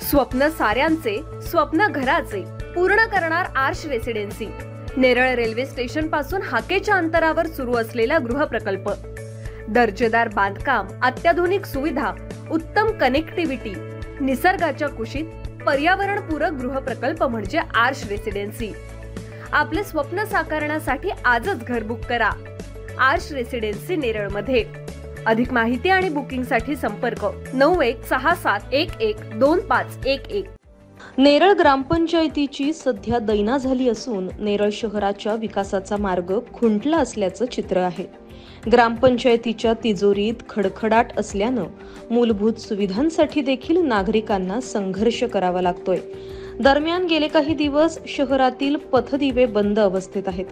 स्वप्न साऱ्यांचे, स्वप्न घराचे पूर्ण करणार Aarsh residency. Neral railway station पासून हाकेच्या अंतरावर सुरू असलेला गृहप्रकल्प, दर्जेदार बांधकाम, अत्याधुनिक सुविधा, उत्तम कनेक्टिव्हिटी, निसर्गाच्या कुशीत पर्यावरणपूरक गृहप्रकल्प म्हणजे आर्श रेसिडेन्सी। आपले स्वप्न साकारण्यासाठी आजच घर बुक करा। आर्श रेसिडेन्सी नेरळ मध्ये। अधिक माहिती आणि बुकिंग साठी संपर्क 9167112511। नेरळ ग्रामपंचायतीची सध्या दैना झाली असून नेरळ शहराच्या विकासाचा मार्ग खुंटला असल्याचं चित्र आहे। ग्रामपंचायतीच्या तिजोरीत खडखडाट असल्यानं मूलभूत सुविधांसाठी देखील नागरिकांना संघर्ष करावा लागतोय। दरम्यान गेले काही दिवस शहरातील पथदिवे बंद अवस्थेत आहेत,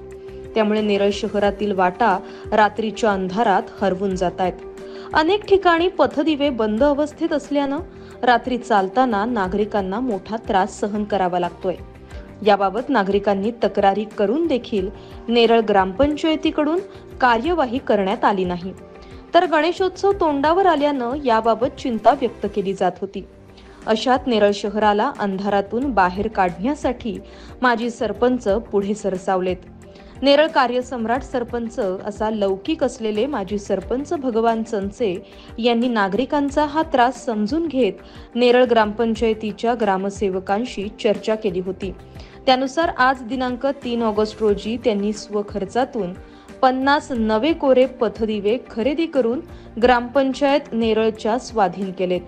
त्यामुळे नेरळ शहरातील वाटा रात्रीच्या अंधारात हरवून जात आहेत। अनेक ठिकाणी पथदिवे बंद अवस्थेत असल्यानं रात्री चालताना नागरिकांना मोठा त्रास सहन करावा लागतोय। याबाबत नागरिकांनी तक्रारी करून देखील नेरळ ग्रामपंचायतीकडून कार्यवाही करण्यात आली नाही। तर गणेशोत्सव तोंडावर आल्यानं याबाबत चिंता व्यक्त केली जात होती। अशात नेरळ शहराला अंधारातून बाहेर काढण्यासाठी माजी सरपंच पुढे सरसावलेत। नेरळ कार्यसम्राट सरपंच असा लौकिक असलेले माजी सरपंच भगवान चंचे यांनी नागरिकांचा हा त्रास समजून घेत नेरळ ग्रामपंचायतीच्या ग्रामसेवकांशी चर्चा केली होती। त्यानुसार आज दिनांक 3 ऑगस्ट रोजी त्यांनी स्वखर्चातून 50 नवे कोरे पथदिवे खरेदी करून ग्रामपंचायत नेरळच्या स्वाधीन केलेत।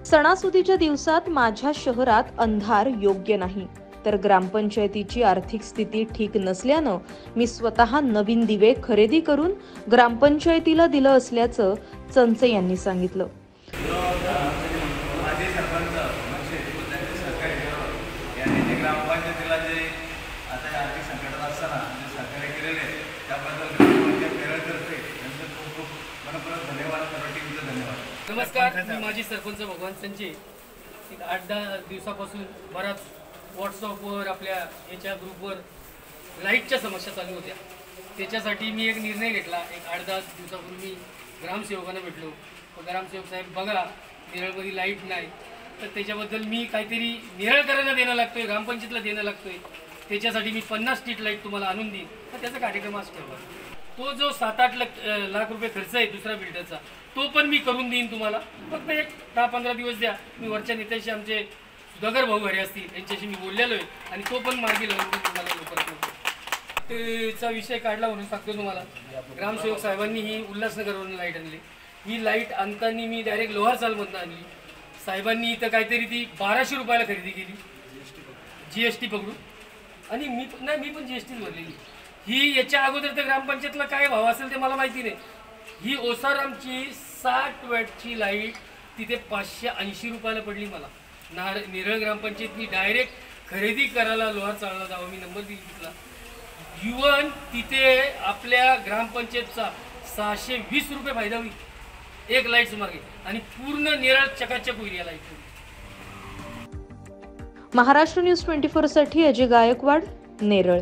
सणासुदीच्या दिवसात माझ्या शहरात अंधार योग्य नाही, तर ग्रामपंचायतीची आर्थिक स्थिती ठीक नसल्यानं मी स्वतः नवीन दिवे खरेदी करून ग्रामपंचायतीला दिलं असल्याचं चंचे यांनी सांगितलं। नमस्कार, मी माजी सरपंच भगवान चंचे। 8-10 दिवसापासून बराच व्हॉट्सअपवर आपल्या याच्या ग्रुपवर लाईटच्या समस्या चालू होत्या। त्याच्यासाठी मी एक निर्णय घेतला। एक 8-10 दिवसापूर्वी मी ग्रामसेवकांना भेटलो। ग्रामसेवक साहेब, बघा नेरळमध्ये लाईट नाही, तर त्याच्याबद्दल मी काहीतरी नेरळकरांना देणं लागतोय, ग्रामपंचायतीला देणं लागतोय, त्याच्यासाठी मी 50 स्ट्रीट लाईट तुम्हाला आणून देईन। तर त्याचा कार्यक्रम आज ठेवला। तो जो 7-8 लाख रुपये खर्च आहे दुसऱ्या बिल्डरचा, तो पण मी करून देईन तुम्हाला। फक्त एक 10-15 दिवस द्या। मी वरच्या नेत्याशी, आमचे सुधाकर भाऊ घरे असतील, त्यांच्याशी मी बोललेलो आहे आणि तो पण मार्गी लावून तुम्हाला लवकरात त्याचा विषय काढला म्हणून सांगतो तुम्हाला। ग्रामसेवक साहेबांनी ही उल्हासनगरवरून लाईट आणली। ही लाईट आणताना मी डायरेक्ट लोहार चालमधून आणली। साहेबांनी इथं काहीतरी ती 1200 रुपयाला खरेदी केली, GST पकडून। आणि मी पण GSTच भरलेली। ही याच्या अगोदर तर ग्रामपंचायतला काय भाव असेल ते मला माहिती नाही। ही ओसारामची 60 वॅटची लाईट तिथे 580 रुपयाला पडली मला। नेरळ ग्रामपंचायतनी डायरेक्ट खरेदी करायला लोहार चाळला जावं, मी नंबर दिली तिथला। युवन तिथे आपल्या ग्रामपंचायतचा 620 रुपये फायदा होईल एक लाईट मागे, आणि पूर्ण नेरळ चकाचक होईल या लाईट। महाराष्ट्र न्यूज 24 साठी अजय गायकवाड, नेरळ।